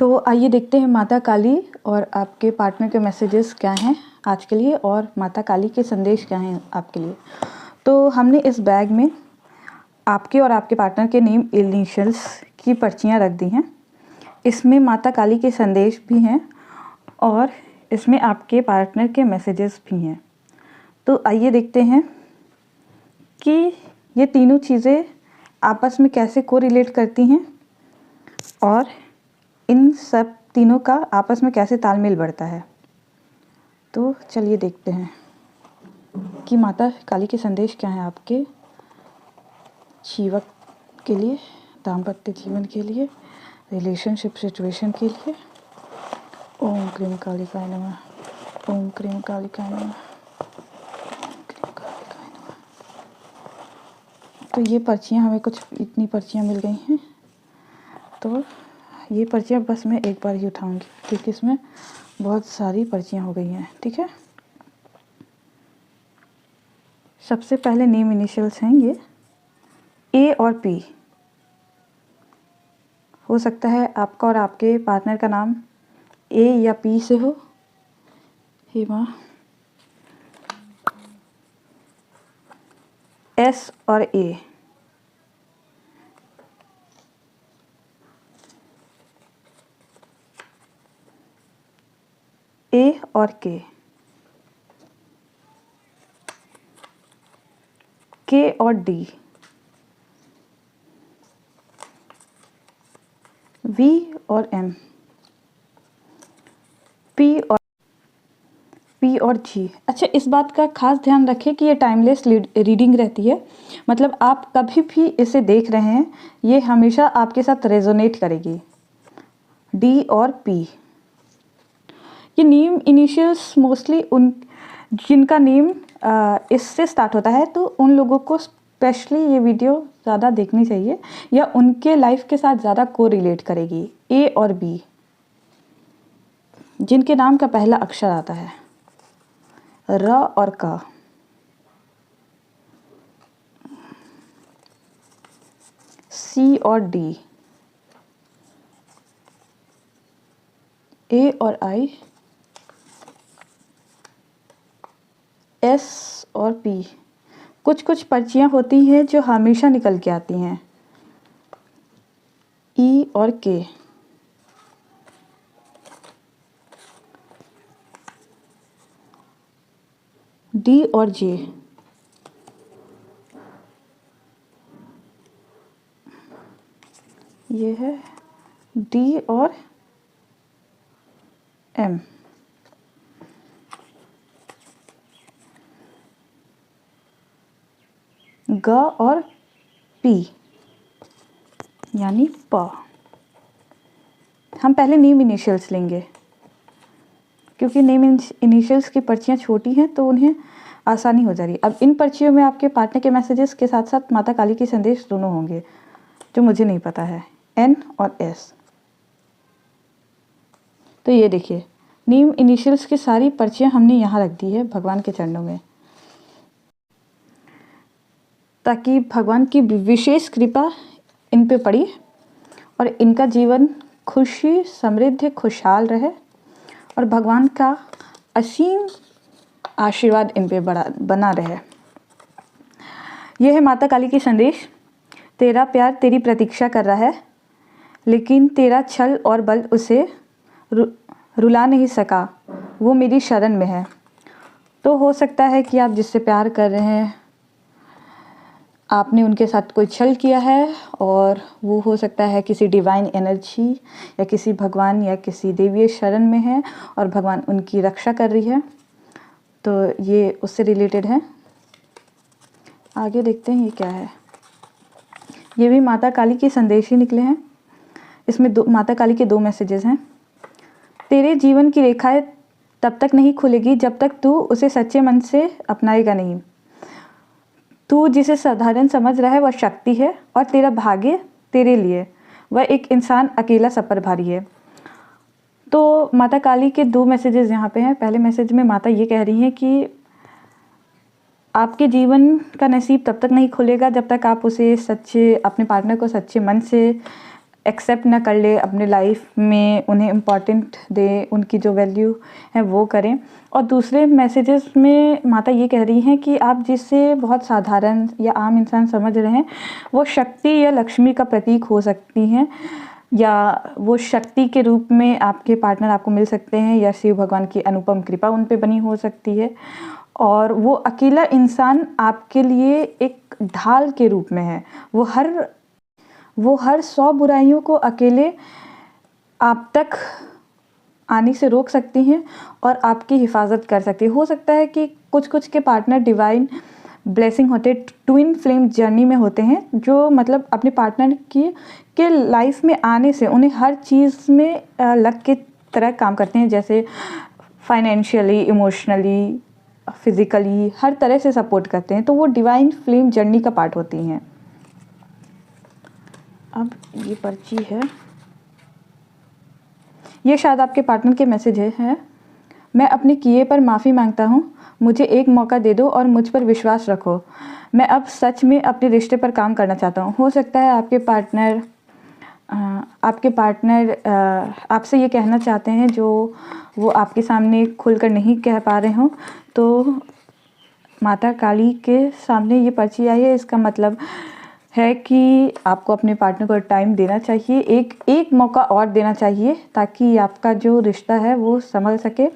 तो आइए देखते हैं माता काली और आपके पार्टनर के मैसेजेस क्या हैं आज के लिए, और माता काली के संदेश क्या हैं आपके लिए। तो हमने इस बैग में आपके और आपके पार्टनर के नेम इनिशियल्स की पर्चियाँ रख दी हैं। इसमें माता काली के संदेश भी हैं और इसमें आपके पार्टनर के मैसेजेस भी हैं। तो आइए देखते हैं कि ये तीनों चीज़ें आपस में कैसे कोरिलेट करती हैं और इन सब तीनों का आपस में कैसे तालमेल बढ़ता है। तो चलिए देखते हैं कि माता काली के संदेश क्या हैं आपके जीवन के लिए, दाम्पत्य जीवन के लिए, रिलेशनशिप सिचुएशन के लिए। ओम क्रीम कालिकाय नमः, ओम क्रीम कालिकाय नमः, ओम क्रीम कालिकाय नमः। तो ये पर्चियाँ हमें कुछ इतनी पर्चियाँ मिल गई हैं। तो ये पर्चियाँ बस मैं एक बार ही उठाऊंगी क्योंकि इसमें बहुत सारी पर्चियाँ हो गई हैं। ठीक है, सबसे पहले नेम इनिशियल्स हैं ये ए और पी। हो सकता है आपका और आपके पार्टनर का नाम ए या पी से हो। हे माँ। एस और ए, ए और के और डी, वी और एम, पी और जी। अच्छा, इस बात का खास ध्यान रखें कि ये टाइमलेस रीडिंग रहती है, मतलब आप कभी भी इसे देख रहे हैं ये हमेशा आपके साथ रेजोनेट करेगी। डी और पी, ये नेम इनिशियल्स मोस्टली उन जिनका नेम इससे स्टार्ट होता है, तो उन लोगों को स्पेशली ये वीडियो ज़्यादा देखनी चाहिए या उनके लाइफ के साथ ज़्यादा को रिलेट करेगी। ए और बी, जिनके नाम का पहला अक्षर आता है र और क, सी और डी, ए और आई, एस और पी। कुछ कुछ पर्चियाँ होती हैं जो हमेशा निकल के आती हैं। ई और के, डी और जे, ये है डी और एम, ग और पी यानी प। हम पहले नेम इनिशियल्स लेंगे क्योंकि नेम इनिशियल्स की पर्चियाँ छोटी हैं तो उन्हें आसानी हो जा रही है। अब इन पर्चियों में आपके पार्टनर के मैसेजेस के साथ साथ माता काली के संदेश दोनों होंगे जो मुझे नहीं पता है, एन और एस। तो ये देखिए, नेम इनिशियल्स की सारी पर्चियाँ हमने यहाँ रख दी है भगवान के चरणों में, ताकि भगवान की विशेष कृपा इन पे पड़ी और इनका जीवन खुशी समृद्ध खुशहाल रहे और भगवान का असीम आशीर्वाद इन पे बना रहे। यह है माता काली की संदेश। तेरा प्यार तेरी प्रतीक्षा कर रहा है, लेकिन तेरा छल और बल उसे रुला नहीं सका। वो मेरी शरण में है। तो हो सकता है कि आप जिससे प्यार कर रहे हैं आपने उनके साथ कोई छल किया है, और वो हो सकता है किसी डिवाइन एनर्जी या किसी भगवान या किसी देवीय शरण में है और भगवान उनकी रक्षा कर रही है। तो ये उससे रिलेटेड है। आगे देखते हैं ये क्या है। ये भी माता काली के संदेश ही निकले हैं। इसमें माता काली के 2 मैसेजेस हैं। तेरे जीवन की रेखाएं तब तक नहीं खुलेगी जब तक तू उसे सच्चे मन से अपनाएगा नहीं। तू जिसे साधारण समझ रहा है वह शक्ति है और तेरा भाग्य तेरे लिए वह एक इंसान अकेला सफ़र भारी है। तो माता काली के 2 मैसेजेस यहाँ पे हैं। पहले मैसेज में माता ये कह रही हैं कि आपके जीवन का नसीब तब तक नहीं खुलेगा जब तक आप उसे अपने पार्टनर को सच्चे मन से एक्सेप्ट ना कर ले अपने लाइफ में, उन्हें इम्पॉर्टेंट दे, उनकी जो वैल्यू है वो करें। और दूसरे मैसेजेस में माता ये कह रही हैं कि आप जिसे बहुत साधारण या आम इंसान समझ रहे हैं, वो शक्ति या लक्ष्मी का प्रतीक हो सकती हैं, या वो शक्ति के रूप में आपके पार्टनर आपको मिल सकते हैं, या शिव भगवान की अनुपम कृपा उन पे बनी हो सकती है। और वो अकेला इंसान आपके लिए एक ढाल के रूप में है। वो हर 100 बुराइयों को अकेले आप तक आने से रोक सकती हैं और आपकी हिफाजत कर सकती है। हो सकता है कि कुछ के पार्टनर डिवाइन ब्लेसिंग होते, ट्विन फ्लेम जर्नी में होते हैं, जो मतलब अपने पार्टनर के लाइफ में आने से उन्हें हर चीज़ में लक की तरह काम करते हैं, जैसे फाइनेंशियली, इमोशनली, फिज़िकली, हर तरह से सपोर्ट करते हैं। तो वो डिवाइन फ्लेम जर्नी का पार्ट होती हैं। अब ये पर्ची है, ये शायद आपके पार्टनर के मैसेज है। मैं अपने किए पर माफ़ी मांगता हूँ, मुझे एक मौका दे दो और मुझ पर विश्वास रखो। मैं अब सच में अपने रिश्ते पर काम करना चाहता हूँ। हो सकता है आपके पार्टनर आपसे ये कहना चाहते हैं जो वो आपके सामने खुलकर नहीं कह पा रहे हों। तो माता काली के सामने ये पर्ची आई है, इसका मतलब है कि आपको अपने पार्टनर को टाइम देना चाहिए, एक मौका और देना चाहिए, ताकि आपका जो रिश्ता है वो संभल सके।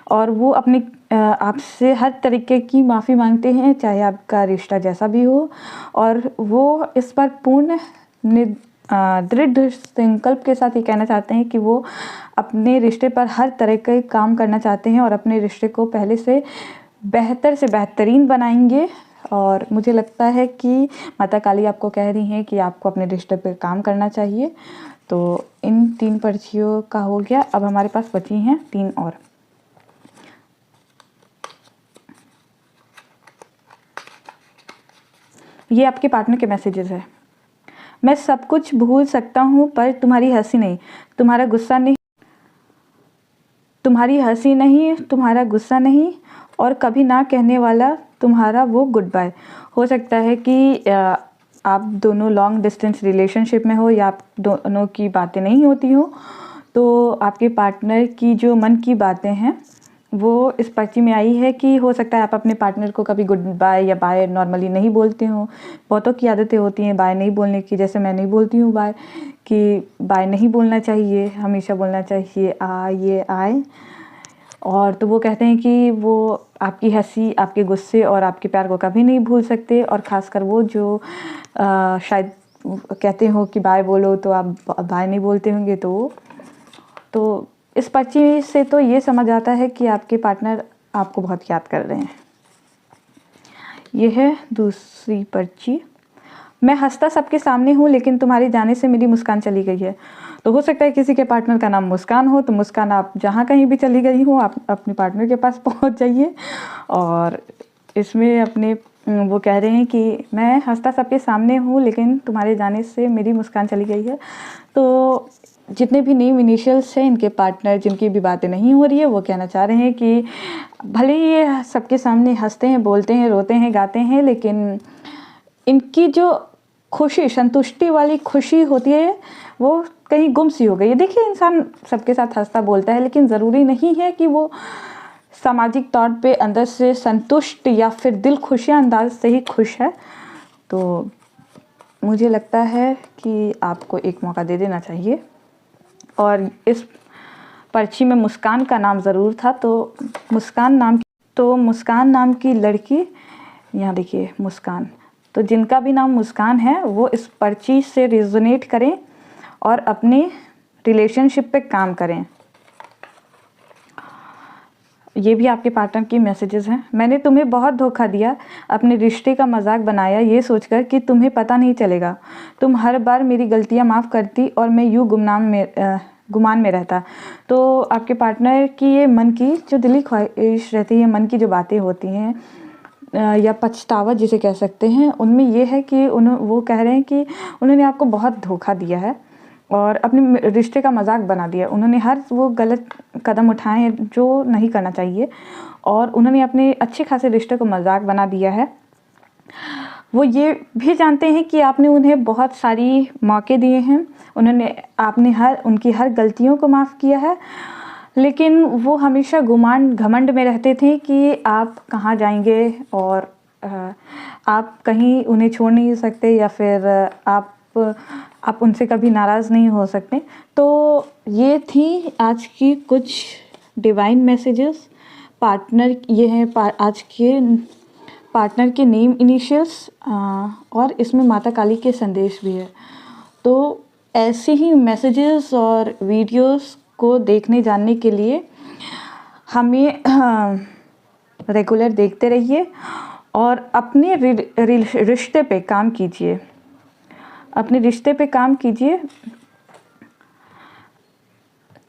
और वो अपने आपसे हर तरीके की माफ़ी मांगते हैं, चाहे आपका रिश्ता जैसा भी हो। और वो इस पर पूर्ण दृढ़ संकल्प के साथ ये कहना चाहते हैं कि वो अपने रिश्ते पर हर तरह के काम करना चाहते हैं और अपने रिश्ते को पहले से बेहतरीन बनाएंगे। और मुझे लगता है कि माता काली आपको कह रही हैं कि आपको अपने रिश्ते पर काम करना चाहिए। तो इन 3 पर्चियों का हो गया। अब हमारे पास बची हैं 3 और। ये आपके पार्टनर के मैसेजेस है। मैं सब कुछ भूल सकता हूँ पर तुम्हारी हंसी नहीं, तुम्हारा गुस्सा नहीं, तुम्हारी हंसी नहीं, तुम्हारा गुस्सा नहीं, और कभी ना कहने वाला तुम्हारा वो गुड बाय। हो सकता है कि आप दोनों लॉन्ग डिस्टेंस रिलेशनशिप में हो या आप दोनों की बातें नहीं होती हो, तो आपके पार्टनर की जो मन की बातें हैं वो इस पर्ची में आई है कि हो सकता है आप अपने पार्टनर को कभी गुड बाय या बाय नॉर्मली नहीं बोलते हो। बहुतों की आदतें होती हैं बाय नहीं बोलने की, जैसे मैं नहीं बोलती हूँ बाय, कि बाय नहीं बोलना चाहिए, हमेशा बोलना चाहिए ये आए। और तो वो कहते हैं कि वो आपकी हंसी, आपके गुस्से और आपके प्यार को कभी नहीं भूल सकते। और ख़ासकर वो जो शायद कहते हो कि बाय बोलो तो आप बाय नहीं बोलते होंगे। तो इस पर्ची से तो ये समझ आता है कि आपके पार्टनर आपको बहुत याद कर रहे हैं। ये है दूसरी पर्ची। मैं हंसता सबके सामने हूँ लेकिन तुम्हारे जाने से मेरी मुस्कान चली गई है। तो हो सकता है किसी के पार्टनर का नाम मुस्कान हो, तो मुस्कान आप जहाँ कहीं भी चली गई हो, आप अपने पार्टनर के पास पहुँच जाइए। और इसमें अपने वो कह रहे हैं कि मैं हंसता सबके सामने हूँ लेकिन तुम्हारे जाने से मेरी मुस्कान चली गई है। तो जितने भी नेम इनिशियल्स हैं इनके पार्टनर जिनकी भी बातें नहीं हो रही है, वो कहना चाह रहे हैं कि भले ही ये सबके सामने हंसते हैं, बोलते हैं, रोते हैं, गाते हैं, लेकिन इनकी जो खुशी, संतुष्टि वाली खुशी होती है वो कहीं गुम सी हो गई है। देखिए, इंसान सबके साथ हंसता बोलता है, लेकिन ज़रूरी नहीं है कि वो सामाजिक तौर पे अंदर से संतुष्ट या फिर दिल खुशियाँ अंदाज से ही खुश है। तो मुझे लगता है कि आपको एक मौका दे देना चाहिए। और इस पर्ची में मुस्कान का नाम ज़रूर था, तो मुस्कान नाम की लड़की, यहाँ देखिए मुस्कान, तो जिनका भी नाम मुस्कान है वो इस पर्ची से रेजोनेट करें और अपने रिलेशनशिप पे काम करें। ये भी आपके पार्टनर की मैसेजेस हैं। मैंने तुम्हें बहुत धोखा दिया, अपने रिश्ते का मजाक बनाया ये सोचकर कि तुम्हें पता नहीं चलेगा। तुम हर बार मेरी गलतियां माफ़ करती और मैं यूँ गुमान में रहता। तो आपके पार्टनर की ये मन की जो दिली ख्वाहिश रहती है, मन की जो बातें होती हैं या पछतावा जिसे कह सकते हैं, उनमें ये है कि वो कह रहे हैं कि उन्होंने आपको बहुत धोखा दिया है और अपने रिश्ते का मजाक बना दिया। उन्होंने हर वो गलत कदम उठाए हैं जो नहीं करना चाहिए, और उन्होंने अपने अच्छे खासे रिश्ते को मजाक बना दिया है। वो ये भी जानते हैं कि आपने उन्हें बहुत सारी मौके दिए हैं, आपने उनकी हर गलतियों को माफ़ किया है, लेकिन वो हमेशा घमंड में रहते थे कि आप कहाँ जाएंगे और आप कहीं उन्हें छोड़ नहीं सकते, या फिर आप उनसे कभी नाराज़ नहीं हो सकते। तो ये थी आज की कुछ डिवाइन मैसेजेस। ये हैं आज के पार्टनर के नेम इनिशियल्स, और इसमें माता काली के संदेश भी है। तो ऐसे ही मैसेजेस और वीडियोस को देखने जानने के लिए हमें रेगुलर देखते रहिए और अपने रिश्ते पे काम कीजिए, अपने रिश्ते पे काम कीजिए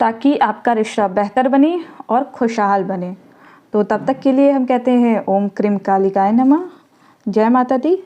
ताकि आपका रिश्ता बेहतर बने और खुशहाल बने। तो तब तक के लिए हम कहते हैं ओम क्रीम कालिकाय नमः। जय माता दी।